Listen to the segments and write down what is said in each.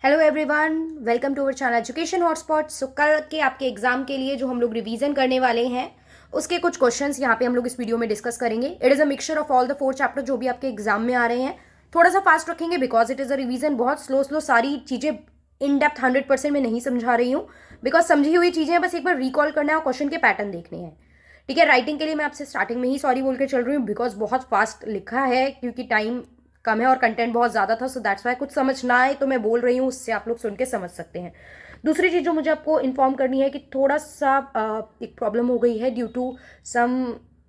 Hello everyone, welcome to our channel education hotspot. So कल के आपके एग्जाम के लिए जो हम लोग रिवीजन करने वाले हैं उसके कुछ क्वेश्चंस यहाँ पे हम लोग इस वीडियो में डिस्कस करेंगे। It is a mixture of all the 4 chapter जो भी आपके एग्जाम में आ रहे हैं। थोड़ा सा फास्ट रखेंगे because it is a revision. बहुत स्लो सारी चीज़ें इन डेप्थ 100% में नहीं समझा रही हूँ बिकॉज समझी हुई चीज़ें बस एक बार रिकॉल करना है और क्वेश्चन के पैटर्न देखने हैं। ठीक है, राइटिंग के लिए मैं आपसे स्टार्टिंग में ही सॉरी बोल के चल रही हूँ बिकॉज बहुत फास्ट लिखा है क्योंकि टाइम कम है और कंटेंट बहुत ज़्यादा था। सो दैट्स वाई कुछ समझ ना आए तो मैं बोल रही हूँ, उससे आप लोग सुन के समझ सकते हैं। दूसरी चीज़ जो मुझे आपको इन्फॉर्म करनी है कि थोड़ा सा एक प्रॉब्लम हो गई है due to some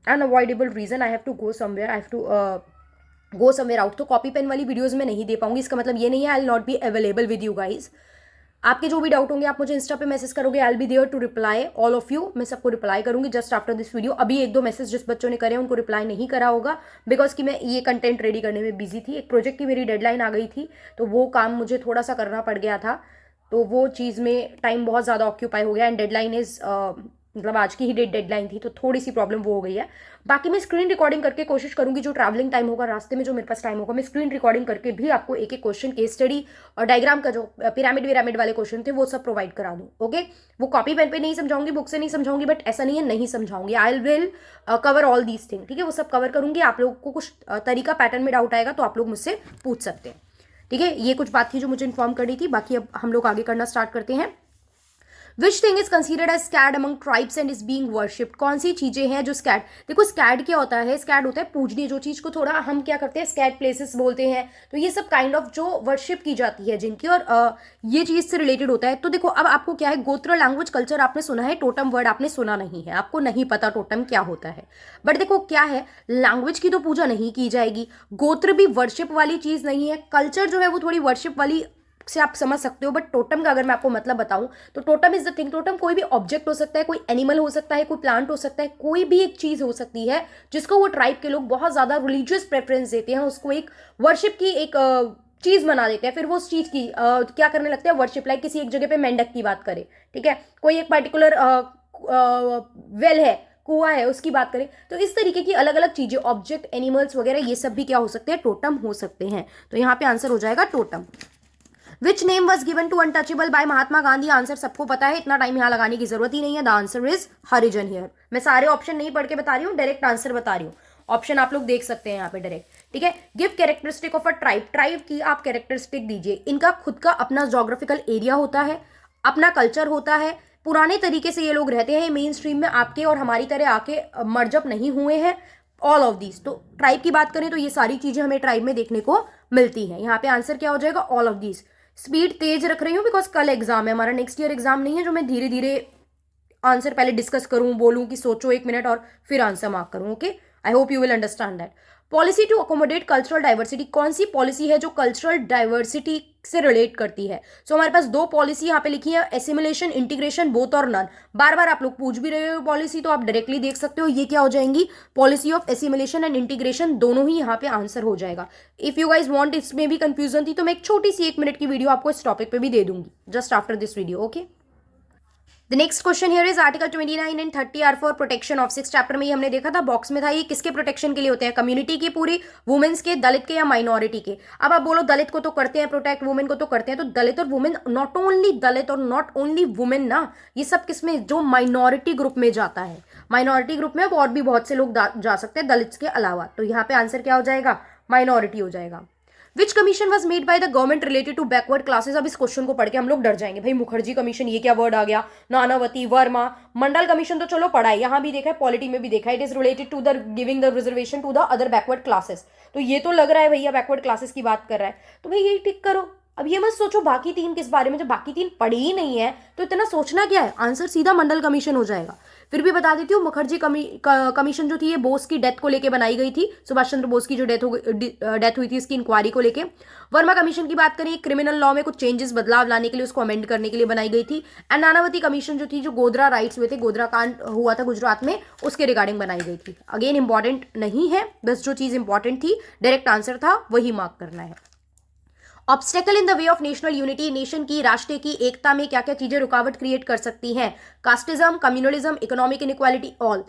unavoidable reason. I have to go somewhere, I have to go somewhere out. तो कॉपी पेन वाली वीडियोज़ में नहीं दे पाऊंगी। इसका मतलब ये नहीं है I will not be available with you guys. आपके जो भी डाउट होंगे आप मुझे इंस्टा पे मैसेज करोगे, I will be there to reply all of you. मैं सबको रिप्लाई करूंगी जस्ट आफ्टर दिस वीडियो। अभी एक दो मैसेज जिस बच्चों ने करे हैं उनको रिप्लाई नहीं करा होगा बिकॉज कि मैं ये कंटेंट रेडी करने में बिजी थी। एक प्रोजेक्ट की मेरी डेडलाइन आ गई थी तो वो काम मुझे थोड़ा सा करना पड़ गया था, तो वो चीज़ में टाइम बहुत ज़्यादा ऑक्यूपाई हो गया एंड डेडलाइन इज़ मतलब आज की ही डेडलाइन थी तो थोड़ी सी प्रॉब्लम वो हो गई है। बाकी मैं स्क्रीन रिकॉर्डिंग करके कोशिश करूंगी, जो ट्रैवलिंग टाइम होगा रास्ते में जो मेरे पास टाइम होगा मैं स्क्रीन रिकॉर्डिंग करके भी आपको एक एक क्वेश्चन केस स्टडी और डायग्राम का जो पिरामिड वाले क्वेश्चन थे वो सब प्रोवाइड करा दूँ। ओके, वो कॉपी पेन पे नहीं समझाऊंगी, बुक से नहीं समझाऊंगी, बट ऐसा नहीं है नहीं समझाऊंगी। I will cover all these thing. ठीक है, वो सब कवर करूंगी। आप लोगों को कुछ तरीका पैटर्न में डाउट आएगा तो आप लोग मुझसे पूछ सकते हैं। ठीक है, ये कुछ बात थी जो मुझे इन्फॉर्म करनी थी। बाकी अब हम लोग आगे करना स्टार्ट करते हैं। Which thing is considered as sacred among tribes and is being worshipped. कौन सी चीजें हैं जो स्कैड, देखो स्कैड क्या होता है, स्कैड होता है पूजनीय, जो चीज को थोड़ा हम क्या करते हैं स्कैड प्लेसेस बोलते हैं। तो ये सब काइंड ऑफ जो वर्शिप की जाती है जिनकी, और ये चीज से रिलेटेड होता है। तो देखो अब आपको क्या है, गोत्र लैंग्वेज कल्चर आपने सुना है, टोटम वर्ड आपने सुना नहीं है, आपको नहीं पता टोटम क्या होता है। बट देखो क्या है, लैंग्वेज की तो पूजा नहीं की जाएगी, गोत्र भी वर्शिप वाली चीज नहीं है, कल्चर जो है वो थोड़ी वर्शिप वाली से आप समझ सकते हो। बट टोटम का अगर मैं आपको मतलब बताऊं तो totem is the thing. Totem कोई भी ऑब्जेक्ट हो सकता है, कोई एनिमल हो सकता है, कोई प्लांट हो सकता है, कोई भी एक चीज हो सकती है जिसको वो ट्राइब के लोग बहुत ज्यादा रिलीजियस प्रेफरेंस देते हैं, उसको एक वर्शिप की एक चीज बना देते हैं। फिर वो उस चीज की क्या करने लगते हैं, वर्शिप। लाइक किसी एक जगह पे मेंढक की बात करें, ठीक है, कोई एक पर्टिकुलर वेल है, कुआ है, उसकी बात करें, तो इस तरीके की अलग अलग चीजें, ऑब्जेक्ट, एनिमल्स वगैरह, ये सब भी क्या हो सकते हैं, टोटम हो सकते हैं। तो यहाँ पे आंसर हो जाएगा totem. Which name was given to untouchable by Mahatma Gandhi. Answer सबको पता है, इतना टाइम यहाँ लगाने की जरूरत ही नहीं है। The answer is Harijan here. मैं सारे ऑप्शन नहीं पढ़ के बता रही हूँ, डायरेक्ट आंसर बता रही हूँ। ऑप्शन आप लोग देख सकते हैं यहाँ पे डायरेक्ट। ठीक है, give characteristic of a tribe. Tribe की आप कैरेक्टरिस्टिक दीजिए। इनका खुद का अपना जोग्राफिकल एरिया होता है, अपना कल्चर होता है, पुराने तरीके से ये लोग रहते हैं, मेन स्ट्रीम में आपके और हमारी तरह आके मर्जअप नहीं हुए हैं। ऑल ऑफ दीज, तो ट्राइब की बात करें तो ये सारी चीजें हमें ट्राइब में देखने को मिलती हैं। यहाँ पे आंसर क्या हो जाएगा, ऑल ऑफ दीज। स्पीड तेज रख रही हूँ बिकॉज कल एग्जाम है हमारा, नेक्स्ट ईयर एग्जाम नहीं है जो मैं धीरे धीरे आंसर पहले डिस्कस करूँ, बोलूँ कि सोचो 1 मिनट और फिर आंसर मार्क करूँ। Okay, I hope you will understand that. Policy to accommodate cultural diversity. कौन सी पॉलिसी है जो कल्चरल डाइवर्सिटी से रिलेट करती है। सो हमारे पास दो पॉलिसी यहाँ पे लिखी है, एसिमिलेशन, इंटीग्रेशन, बोथ और नन। बार बार आप लोग पूछ भी रहे हो पॉलिसी तो आप डायरेक्टली देख सकते हो, ये क्या हो जाएंगी, policy of assimilation and integration, दोनों ही यहाँ पे आंसर हो जाएगा। इफ यू गाइज वांट, इसमें भी कंफ्यूजन थी तो मैं एक छोटी सी 1 मिनट की वीडियो आपको इस टॉपिक पे भी दे दूंगी just after this video. Okay, the next question here is article 29 and 30 are for protection of. 6 chapter में ही हमने देखा था, बॉक्स में था, ये किसके प्रोटेक्शन के लिए होते हैं, कम्युनिटी की पूरी, वुमेन्स के, दलित के या माइनॉरिटी के। अब आप बोलो दलित को तो करते हैं प्रोटेक्ट, वुमेन को तो करते हैं, तो दलित और वुमेन, नॉट ओनली दलित और नॉट ओनली वुमेन ना, ये सब किसमें, जो माइनॉरिटी ग्रुप में जाता है। माइनॉरिटी ग्रुप में अब और भी बहुत से लोग जा सकते हैं दलित के अलावा। तो यहाँ पे आंसर क्या हो जाएगा, माइनॉरिटी हो जाएगा। Which commission was made by the government related to backward classes. अब इस क्वेश्चन को पढ़ के हम लोग डर जाएंगे, भाई मुखर्जी कमीशन, ये क्या वर्ड आ गया, नानावती, वर्मा, मंडल कमीशन तो चलो पढ़ा है, यहाँ भी देखा है, पॉलिटी में भी देखा है, it is related to the giving the reservation to the other backward classes. तो ये तो लग रहा है भैया बैकवर्ड क्लासेस की बात कर रहा है, तो भाई यही टिक करो। अब ये मत सोचो बाकी 3 किस बारे में, जब बाकी 3 पढ़ी ही नहीं है तो इतना सोचना क्या है, आंसर सीधा मंडल कमीशन हो जाएगा। फिर भी बता देती हूँ, मुखर्जी कमीशन जो थी ये बोस की डेथ को लेके बनाई गई थी, सुभाष चंद्र बोस की जो डेथ हुई थी इसकी इंक्वायरी को लेके। वर्मा कमीशन की बात करें, क्रिमिनल लॉ में कुछ चेंजेस, बदलाव लाने के लिए, उसको अमेंड करने के लिए बनाई गई थी। एंड नानावती कमीशन जो थी, जो गोधरा राइट्स हुए थे, गोधरा कांड हुआ था गुजरात में, उसके रिगार्डिंग बनाई गई थी। अगेन इंपॉर्टेंट नहीं है, बस जो चीज इंपॉर्टेंट थी, डायरेक्ट आंसर था, वही मार्क करना है। Obstacle in the way of national unity. Nation की, राष्ट्र की एकता में क्या क्या चीजें रुकावट क्रिएट कर सकती हैं, casteism, communalism, economic inequality, all.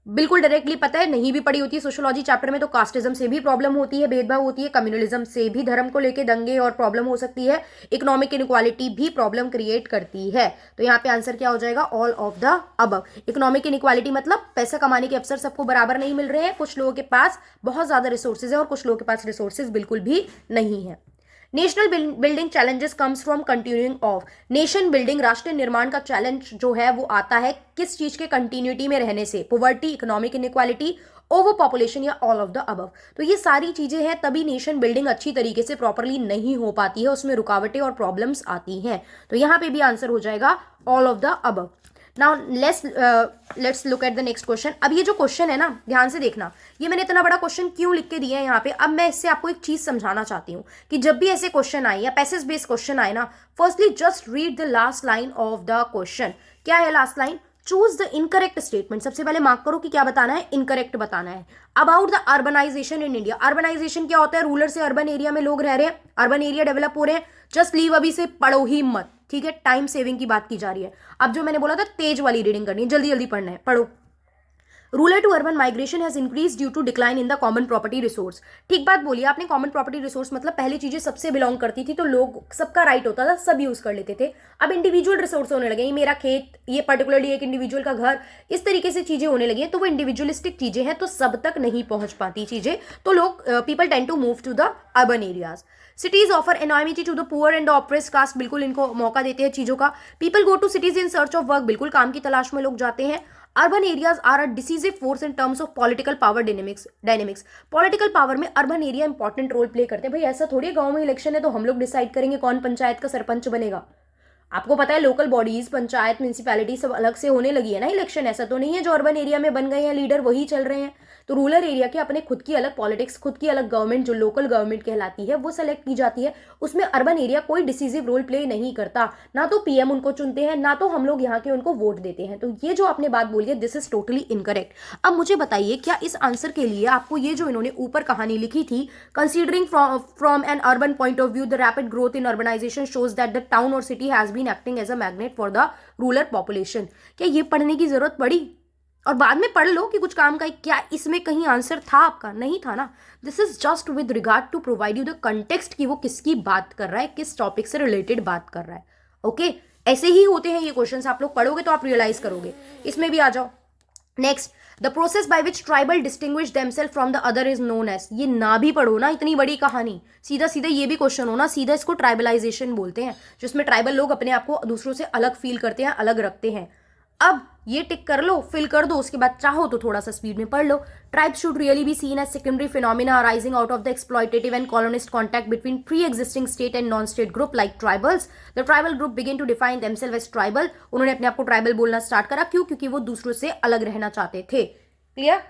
बिल्कुल डायरेक्टली पता है, नहीं भी पढ़ी होती है सोशोलॉजी चैप्टर में तो कास्टिज्म से भी प्रॉब्लम होती है, भेदभाव होती है, कम्युनलिज्म से भी धर्म को लेके दंगे और प्रॉब्लम हो सकती है, इकोनॉमिक इनइक्वालिटी भी प्रॉब्लम क्रिएट करती है। तो यहाँ पे आंसर क्या हो जाएगा, all of the above. Economic inequality मतलब पैसा कमाने के अवसर सबको बराबर नहीं मिल रहे हैं, कुछ लोगों के पास बहुत ज्यादा रिसोर्सेज है और कुछ लोगों के पास रिसोर्सेज बिल्कुल भी नहीं है। National building challenges comes from continuing of, nation building राष्ट्र निर्माण का चैलेंज जो है वो आता है किस चीज के कंटिन्यूटी में रहने से, poverty, economic inequality, over population या ऑल ऑफ द अबव। तो ये सारी चीजें हैं, तभी नेशन बिल्डिंग अच्छी तरीके से प्रॉपरली नहीं हो पाती है, उसमें रुकावटें और प्रॉब्लम्स आती हैं। तो यहां पे भी आंसर हो जाएगा all of the above. Now let's look at the next question. अब ये जो क्वेश्चन है ना, ध्यान से देखना, ये मैंने इतना बड़ा क्वेश्चन क्यों लिख के दिया है यहाँ पे। अब मैं इससे आपको एक चीज समझाना चाहती हूँ कि जब भी ऐसे क्वेश्चन आए या पैसेज बेस्ड क्वेश्चन आए ना, firstly just read the last line of the question. क्या है last line, choose the incorrect statement. सबसे पहले मार्क करो कि क्या बताना है, इनकरेक्ट बताना है। About the urbanisation in India, urbanisation क्या होता है, रूरल से अर्बन एरिया में लोग रह रहे हैं, अर्बन एरिया डेवलप हो रहे हैं। जस्ट लीव, अभी से पढ़ो ही मत, ठीक है, टाइम सेविंग की बात की जा रही है। अब जो मैंने बोला था तेज वाली रीडिंग करनी है, जल्दी जल्दी पढ़ना है, पढ़ो। Rural to urban migration has increase due to decline in the common property resource. ठीक बात बोली आपने, कॉमन प्रॉपर्टी रिसोर्स मतलब पहले चीजें सबसे बिलोंग करती थी तो लोग, सबका राइट होता था, सब यूज कर लेते थे। अब इंडिविजुअल रिसोर्स होने लगे, ये मेरा खेत, ये पर्टिकुलरली एक इंडिविजुअल का घर, इस तरीके से चीजें होने लगी हैं। तो वो इंडिविजुअलिस्टिक चीजें हैं तो सब तक नहीं पहुंच पाती चीजें, तो लोग people tend to move to the urban areas. Cities offer anonymity to the poor and oppressed caste, बिल्कुल इनको मौका देते हैं चीजों का। People go to cities in search of work, बिल्कुल काम की तलाश में लोग जाते हैं। Urban areas are a decisive force in terms of political power dynamics. Political power में urban area important role play करते हैं। भाई ऐसा थोड़ी है गांव में इलेक्शन है तो हम लोग डिसाइड करेंगे कौन पंचायत का सरपंच बनेगा। आपको पता है लोकल बॉडीज, पंचायत, म्यूनिसिपैलिटी सब अलग से होने लगी है ना इलेक्शन, ऐसा तो नहीं है जो अर्बन एरिया में बन गए हैं लीडर वही चल रहे हैं। तो रूरल एरिया के अपने खुद की अलग पॉलिटिक्स, खुद की अलग गवर्नमेंट जो लोकल गवर्नमेंट कहलाती है वो सेलेक्ट की जाती है। उसमें अर्बन एरिया कोई डिसीजिव रोल प्ले नहीं करता, ना तो पीएम उनको चुनते हैं, ना तो हम लोग यहाँ के उनको वोट देते हैं। तो ये जो आपने बात बोली है दिस इज टोटली इनकरेक्ट। अब मुझे बताइए क्या इस आंसर के लिए आपको ये जो इन्होंने ऊपर कहानी लिखी थी, considering from an urban point of view the rapid growth in urbanisation shows that the town और city has been acting as a magnet for the rural population, क्या ये पढ़ने की जरूरत पड़ी? और बाद में पढ़ लो कि कुछ काम का, क्या इसमें कहीं आंसर था आपका? नहीं था ना। This is just with regard to provide you the context कि वो किसकी बात कर रहा है, किस टॉपिक से रिलेटेड बात कर रहा है। ओके, ऐसे ही होते हैं ये क्वेश्चंस, आप लोग पढ़ोगे तो आप रियलाइज करोगे। इसमें भी आ जाओ। Next, the process by which tribal distinguish themselves from the other is known as. ये ना भी पढ़ो ना, इतनी बड़ी कहानी, सीधा सीधा ये भी क्वेश्चन हो ना, सीधा इसको ट्राइबलाइजेशन बोलते हैं, जिसमें ट्राइबल लोग अपने आप को दूसरों से अलग फील करते हैं, अलग रखते हैं। अब ये टिक कर लो, फिल कर दो, उसके बाद चाहो तो थोड़ा सा स्पीड में पढ़ लो। Tribes should really be seen as secondary phenomena arising out of the exploitative and colonist contact between pre existing state and non state group like tribals. The tribal group begin to define themselves as tribal. उन्होंने अपने आप को tribal बोलना start करा, क्यों? क्योंकि वो दूसरों से अलग रहना चाहते थे। क्लियर?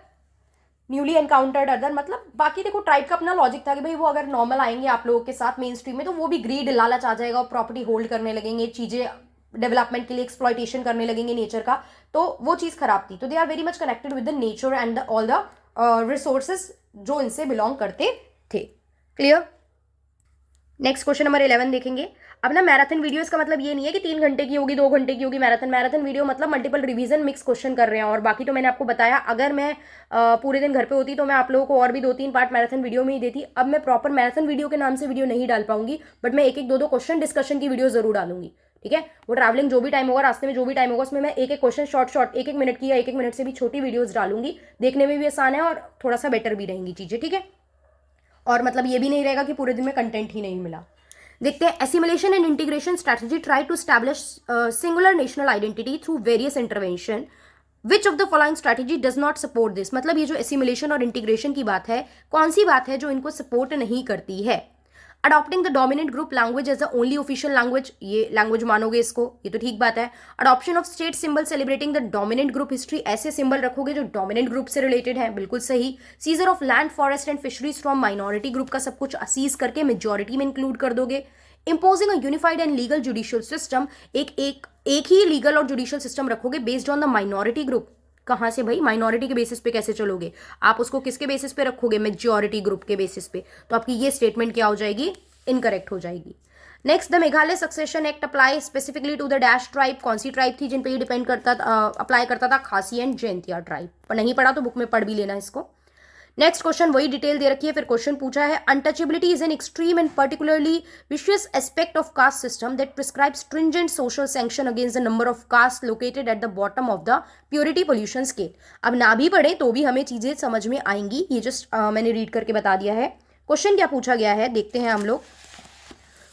न्यूली एनकाउंटर्ड अदर मतलब, बाकी देखो ट्राइब का अपना लॉजिक था कि भाई वो अगर नॉर्मल आएंगे आप लोगों के साथ मेन स्ट्रीम में तो वो भी ग्रीड, लालच आ जाएगा और प्रॉपर्टी होल्ड करने लगेंगे, चीजें डेवलपमेंट के लिए एक्सप्लॉइटेशन करने लगेंगे नेचर का, तो वो चीज खराब थी। तो they are very much connected with the nature and all the resources जो इनसे बिलोंग करते थे। क्लियर? नेक्स्ट क्वेश्चन नंबर 11 देखेंगे। अब ना मैराथन वीडियो, इसका मतलब ये नहीं है कि 3 घंटे की होगी, 2 घंटे की होगी मैराथन वीडियो मतलब मल्टीपल रिवीजन मिक्स क्वेश्चन कर रहे हैं। और बाकी तो मैंने आपको बताया, अगर मैं पूरे दिन घर पे होती तो मैं आप लोगों को और भी 2-3 पार्ट मैराथन वीडियो में ही देती। अब मैं प्रॉपर मैराथन वीडियो के नाम से वीडियो नहीं डाल पाऊंगी, बट मैं 1-1, 2-2 क्वेश्चन डिस्कशन की वीडियो जरूर डालूंगी। ठीक है, वो ट्रैवलिंग जो भी टाइम होगा, रास्ते में जो भी टाइम होगा, उसमें मैं 1-1 क्वेश्चन शॉर्ट 1-1 मिनट की या 1-1 मिनट से भी छोटी वीडियोस डालूंगी। देखने में भी आसान है और थोड़ा सा बेटर भी रहेंगी चीजें। ठीक है, और मतलब ये भी नहीं रहेगा कि पूरे दिन में कंटेंट ही नहीं मिला। देखते हैं, assimilation and integration strategy try to establish singular national identity through various intervention. Which of the following strategy does not support this. मतलब ये जो एसिमिलेशन और इंटीग्रेशन की बात है, कौन सी बात है जो इनको सपोर्ट नहीं करती है? Adopting the dominant group language as the only official language, ये लैंग्वेज मानोगे इसको, ये तो ठीक बात है। Adoption of state symbol celebrating the dominant group history, ऐसे सिंबल रखोगे जो डोमिनेंट ग्रुप से रिलेटेड है, बिल्कुल सही। Seizure of land, forest and fisheries from minority group का सब कुछ असीज करके मेजॉरिटी में इंक्लूड कर दोगे। Imposing a unified and legal judicial system, एक ही लीगल और जुडिशियल सिस्टम रखोगे based on the minority group. कहां से भाई? माइनॉरिटी के बेसिस पे कैसे चलोगे आप? उसको किसके बेसिस पे रखोगे? मेजॉरिटी ग्रुप के बेसिस पे। तो आपकी ये स्टेटमेंट क्या हो जाएगी? इनकरेक्ट हो जाएगी। Next, the Meghalaya succession act apply specifically to the dash tribe, कौन सी ट्राइब थी जिन पे ये डिपेंड करता अप्लाई करता था? खासी एंड जैंतिया ट्राइब। पर नहीं पढ़ा तो बुक में पढ़ भी लेना इसको। नेक्स्ट क्वेश्चन वही डिटेल दे रखी है, फिर क्वेश्चन पूछा है untouchability is an extreme and particularly vicious aspect of caste system that prescribe stringent social sanction against the number of caste located at the bottom of the purity pollution scale. अब ना भी पढ़े तो भी हमें चीजें समझ में आएंगी, ये जस्ट मैंने रीड करके बता दिया है। क्वेश्चन क्या पूछा गया है देखते हैं हम लोग।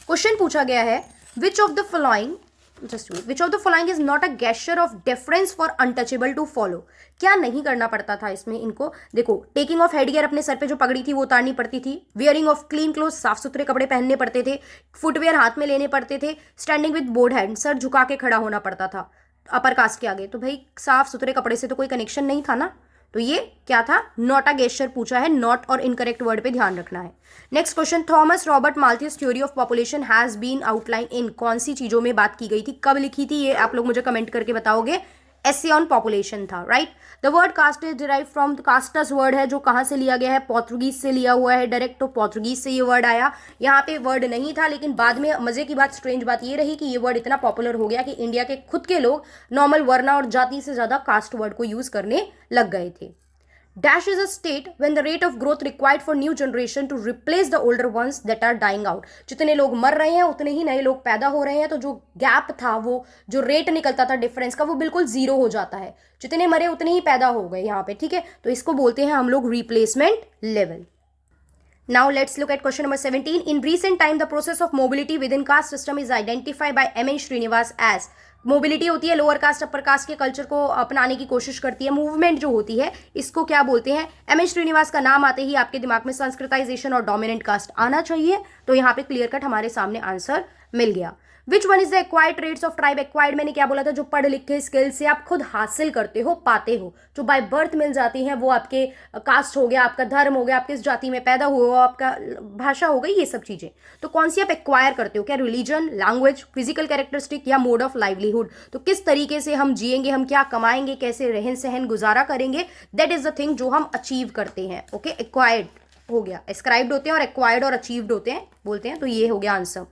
क्वेश्चन पूछा गया है which of the following is not a gesture of difference for untouchable to follow. क्या नहीं करना पड़ता था इसमें इनको? देखो, टेकिंग ऑफ हेडगियर, अपने सर पे जो पगड़ी थी वो उतारनी पड़ती थी। वियरिंग ऑफ क्लीन क्लोथ, साफ सुथरे कपड़े पहनने पड़ते थे। फुटवेयर हाथ में लेने पड़ते थे। Standing with board hand, sir झुका के खड़ा होना पड़ता था अपर कास्ट के आगे। तो भाई साफ सुथरे कपड़े से तो कोई कनेक्शन नहीं था ना, तो ये क्या था? नॉट अ गेस्चर पूछा है। नॉट और इनकरेक्ट वर्ड पे ध्यान रखना है। Next question, Thomas Robert Malthus theory of population has been outline in, कौन सी चीजों में बात की गई थी, कब लिखी थी? ये आप लोग मुझे कमेंट करके बताओगे। एसे ऑन पॉपुलेशन था, right. The word caste is derive from, कास्टस वर्ड है जो कहाँ से लिया गया है? पोर्तुगीज से लिया हुआ है डायरेक्ट, तो पोर्तुगीज से ये वर्ड आया। यहाँ पे वर्ड नहीं था, लेकिन बाद में मजे की बात, स्ट्रेंज बात ये रही कि ये वर्ड इतना पॉपुलर हो गया कि इंडिया के खुद के लोग नॉर्मल वर्ण और जाति से ज्यादा कास्ट वर्ड को यूज करने लग गए थे। Dash is a state when the rate of growth required for new generation to replace the older ones that are dying out. जितने लोग मर रहे हैं उतने ही नए लोग पैदा हो रहे हैं, तो जो गैप था, वो जो रेट निकलता था डिफरेंस का, वो बिल्कुल जीरो हो जाता है। जितने मरे उतने ही पैदा हो गए यहाँ पे, ठीक है। तो इसको बोलते हैं हम लोग replacement level. Now let's look at question number 17. In recent time, the process of mobility within caste system is identified by M.N. Srinivas as, mobility होती है लोअर कास्ट अपर कास्ट के कल्चर को अपनाने की कोशिश करती है, मूवमेंट जो होती है, इसको क्या बोलते हैं? एम.एन. श्रीनिवास का नाम आते ही आपके दिमाग में संस्कृताइजेशन और डोमिनेंट कास्ट आना चाहिए, तो यहाँ पे क्लियर कट हमारे सामने आंसर मिल गया। Which one is the acquired traits of tribe? Acquired मैंने क्या बोला था? जो पढ़ लिख के स्किल से आप खुद हासिल करते हो, पाते हो, जो बाय बर्थ मिल जाती हैं, वो आपके कास्ट हो गया, आपका धर्म हो गया, आप किस जाति में पैदा हुए हो, आपका भाषा हो गई, ये सब चीजें। तो कौन सी आप एक्वायर करते हो? क्या रिलीजन, लैंग्वेज, फिजिकल कैरेक्टरिस्टिक या मोड ऑफ लाइवलीहुड? तो किस तरीके से हम जिएंगे, हम क्या कमाएंगे, कैसे रहन सहन गुजारा करेंगे, दैट इज द थिंग जो हम अचीव करते हैं। ओके, एक्वायर्ड हो गया, एस्क्राइब्ड होते हैं और एक्वायर्ड और अचीव्ड होते हैं, बोलते हैं, तो ये हो गया answer.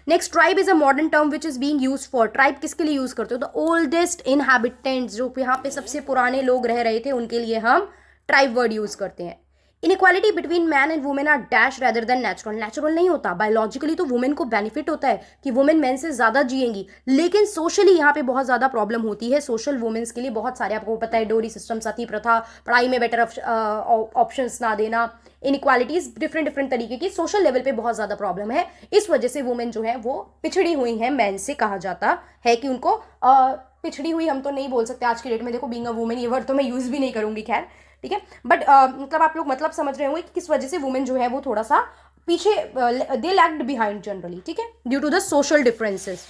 Next, tribe is a modern term which is being used for, tribe किसके लिए यूज करते हो? द ओल्डेस्ट इनहैबिटेंट्स, जो यहाँ पे सबसे पुराने लोग रह रहे थे, उनके लिए हम ट्राइब वर्ड यूज करते हैं। Inequality between man and women are dash rather than natural, natural नहीं होता, बायोलॉजिकली तो वुमेन को बेनिफिट होता है कि वुमेन मैन से ज्यादा जिएंगी, लेकिन सोशली यहाँ पे बहुत ज्यादा प्रॉब्लम होती है। सोशल वुमेन्स के लिए बहुत सारे, आपको पता है, डोरी सिस्टम, सती प्रथा, पढ़ाई में बेटर ऑप्शंस ना देना, इनइक्वालिटीज डिफरेंट तरीके की, सोशल लेवल पे बहुत ज्यादा प्रॉब्लम है। इस वजह से वुमेन जो है वो पिछड़ी हुई है, मैन से कहा जाता है कि उनको पिछड़ी हुई हम तो नहीं बोल सकते आज की डेट में, देखो बीइंग अ वुमेन ये वर्ड तो मैं यूज भी नहीं करूंगी, खैर ठीक है, बट मतलब आप लोग मतलब समझ रहे होंगे कि किस वजह से वुमेन जो है वो थोड़ा सा पीछे, दे लैग्ड बिहाइंड जनरली, ठीक है, due to the social differences.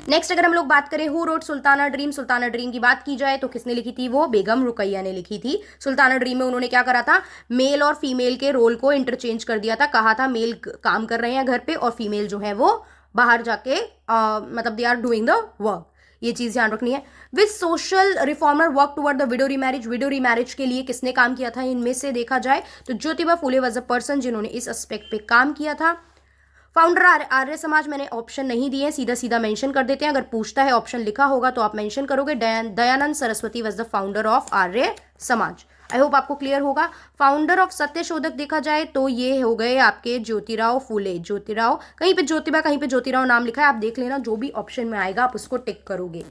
Next, अगर हम लोग बात करें who wrote Sultana dream, Sultana dream की बात की जाए तो किसने लिखी थी? वो बेगम रुकैया ने लिखी थी। सुल्ताना ड्रीम में उन्होंने क्या करा था? मेल और फीमेल के रोल को इंटरचेंज कर दिया था। कहा था मेल काम कर रहे हैं घर पे और फीमेल जो है वो बाहर जाके मतलब they are doing the work, ये चीज ध्यान रखनी है। With social reformer work toward the widow remarriage, widow remarriage के लिए किसने काम किया था? इनमें से देखा जाए तो Jyotiba Phule was a person जिन्होंने इस एस्पेक्ट पे काम किया था। फाउंडर आर्य समाज, मैंने ऑप्शन नहीं दिए, सीधा सीधा मेंशन कर देते हैं, अगर पूछता है ऑप्शन लिखा होगा तो आप मेंशन करोगे। Dayanand Saraswati was the founder of Arya Samaj. I hope आपको क्लियर होगा। फाउंडर ऑफ सत्यशोधक देखा जाए तो ये हो गए आपके ज्योतिराव फुले, ज्योतिराव, कहीं पे ज्योतिबा कहीं पे ज्योतिराव नाम लिखा है, आप देख लेना, जो भी ऑप्शन में आएगा आप उसको टिक करोगे।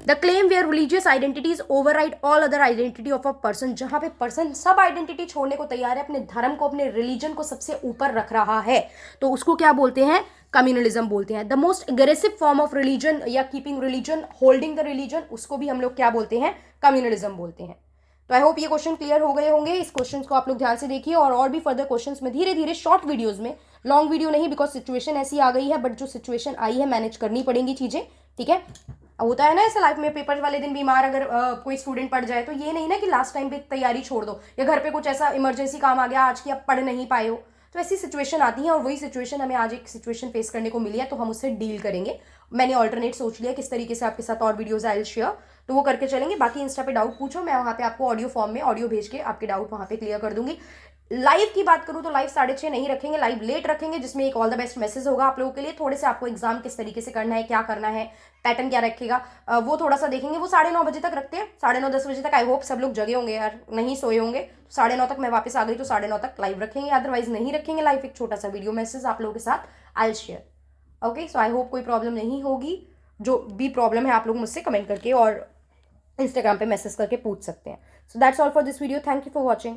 The claim where religious identities override all other identity of a person, जहां पे पर्सन सब आइडेंटिटी छोड़ने को तैयार है, अपने धर्म को, अपने रिलीजन को सबसे ऊपर रख रहा है, तो उसको क्या बोलते हैं? कम्युनलिज्म बोलते हैं। The most aggressive form of religion या keeping religion, holding the religion, उसको भी हम लोग क्या बोलते हैं? कम्युनलिज्म बोलते हैं। तो आई होप ये क्वेश्चन क्लियर हो गए होंगे। इस क्वेश्चन को आप लोग ध्यान से देखिए और भी फर्दर क्वेश्चंस में धीरे धीरे शॉर्ट वीडियोस में, लॉन्ग वीडियो नहीं, बिकॉज सिचुएशन ऐसी आ गई है, बट जो सिचुएशन आई है मैनेज करनी पड़ेंगी चीजें, ठीक है। होता है ना ऐसा लाइफ में, पेपर वाले दिन बीमार अगर कोई स्टूडेंट पढ़ जाए तो ये नहीं ना कि लास्ट टाइम पे तैयारी छोड़ दो, या घर पे कुछ ऐसा इमरजेंसी काम आ गया आज की आप पढ़ नहीं पाए हो, तो ऐसी सिचुएशन आती है और वही सिचुएशन हमें आज एक सिचुएशन फेस करने को मिली है, तो हम उससे डील करेंगे। मैंने ऑल्टरनेट सोच लिया किस तरीके से आपके साथ और वीडियोज आई शेयर, तो वो करके चलेंगे। बाकी इंस्टा पे डाउट पूछो, मैं वहाँ पे आपको ऑडियो फॉर्म में ऑडियो भेज के आपके डाउट वहाँ पे क्लियर कर दूंगी। लाइव की बात करूँ तो लाइव 6:30 नहीं रखेंगे, लाइव लेट रखेंगे, जिसमें एक ऑल द बेस्ट मैसेज होगा आप लोगों के लिए। थोड़े से आपको एग्जाम किस तरीके से करना है, क्या करना है, पैटर्न क्या रखेगा, वो थोड़ा सा देखेंगे। वो 9:30 बजे तक रखते हैं, 9:30 10 बजे तक। आई होप सब लोग जगे होंगे यार, नहीं सोए होंगे। 9:30 तक मैं वापस आ गई तो 9:30 तक लाइव रखेंगे, अदरवाइज नहीं रखेंगे लाइव। एक छोटा सा वीडियो मैसेज आप लोगों के साथ I will share. Okay, so I hope कोई प्रॉब्लम नहीं होगी। जो भी प्रॉब्लम है आप लोग मुझसे कमेंट करके और इंस्टाग्राम पे मैसेज करके पूछ सकते हैं। So that's all for this video, thank you for watching.